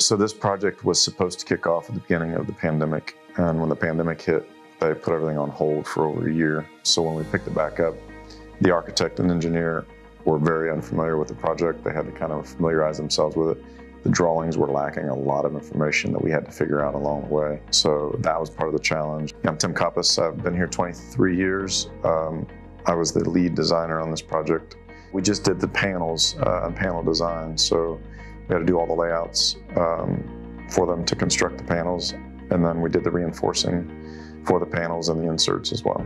So this project was supposed to kick off at the beginning of the pandemic. And when the pandemic hit, they put everything on hold for over a year. So when we picked it back up, the architect and engineer were very unfamiliar with the project. They had to kind of familiarize themselves with it. The drawings were lacking a lot of information that we had to figure out along the way. So that was part of the challenge. I'm Tim Coppess. I've been here 23 years. I was the lead designer on this project. We just did the panels and panel design. So we had to do all the layouts for them to construct the panels. And then we did the reinforcing for the panels and the inserts as well.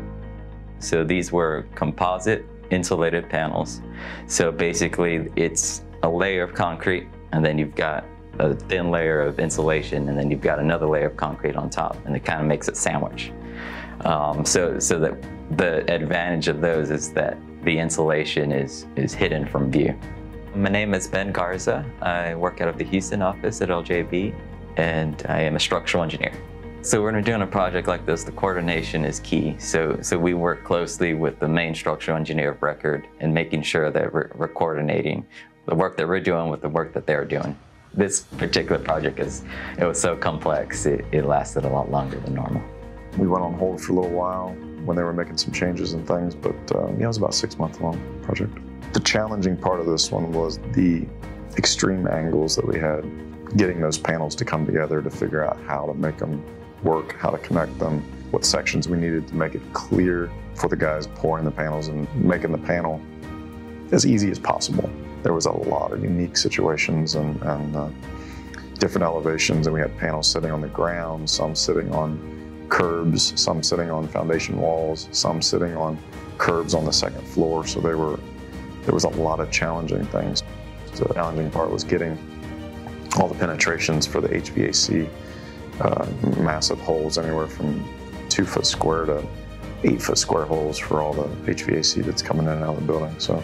So these were composite insulated panels. So basically it's a layer of concrete, and then you've got a thin layer of insulation, and then you've got another layer of concrete on top, and it kind of makes a sandwich. So that the advantage of those is that the insulation is hidden from view. My name is Ben Garza. I work out of the Houston office at LJB, and I am a structural engineer. So when we're doing a project like this, the coordination is key. So we work closely with the main structural engineer of record and making sure that we're coordinating the work that we're doing with the work that they're doing. This particular project it was so complex, it lasted a lot longer than normal. We went on hold for a little while when they were making some changes and things, but yeah, it was about a 6-month long project. The challenging part of this one was the extreme angles that we had, getting those panels to come together to figure out how to make them work, how to connect them, what sections we needed to make it clear for the guys pouring the panels and making the panel as easy as possible. There was a lot of unique situations and different elevations, and we had panels sitting on the ground, some sitting on curbs, some sitting on foundation walls, some sitting on curbs on the second floor. So there was a lot of challenging things. So the challenging part was getting all the penetrations for the HVAC, massive holes, anywhere from 2-foot square to 8-foot square holes for all the HVAC that's coming in and out of the building. So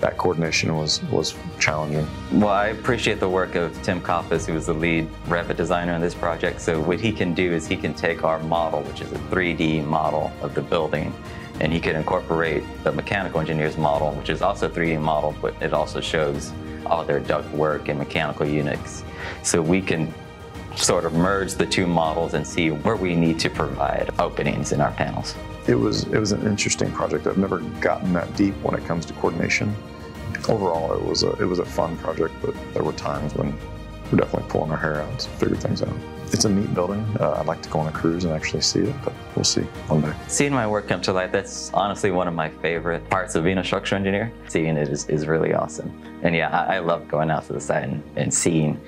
that coordination was challenging. Well, I appreciate the work of Tim Coppess, who was the lead Revit designer on this project. So what he can do is he can take our model, which is a 3D model of the building, and he can incorporate the mechanical engineer's model, which is also a 3D model, but it also shows all their duct work and mechanical units. So we can sort of merge the two models and see where we need to provide openings in our panels. It was an interesting project. I've never gotten that deep when it comes to coordination. Overall, it was a fun project, but there were times when we're definitely pulling our hair out to figure things out. It's a neat building. I'd like to go on a cruise and actually see it, but we'll see one day. Seeing my work come to life, that's honestly one of my favorite parts of being a structural engineer. Seeing it is really awesome. And yeah, I love going out to the site and seeing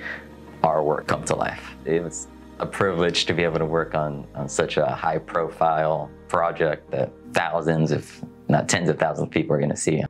our work come to life. It was a privilege to be able to work on such a high-profile project that thousands, if not tens of thousands of people are going to see.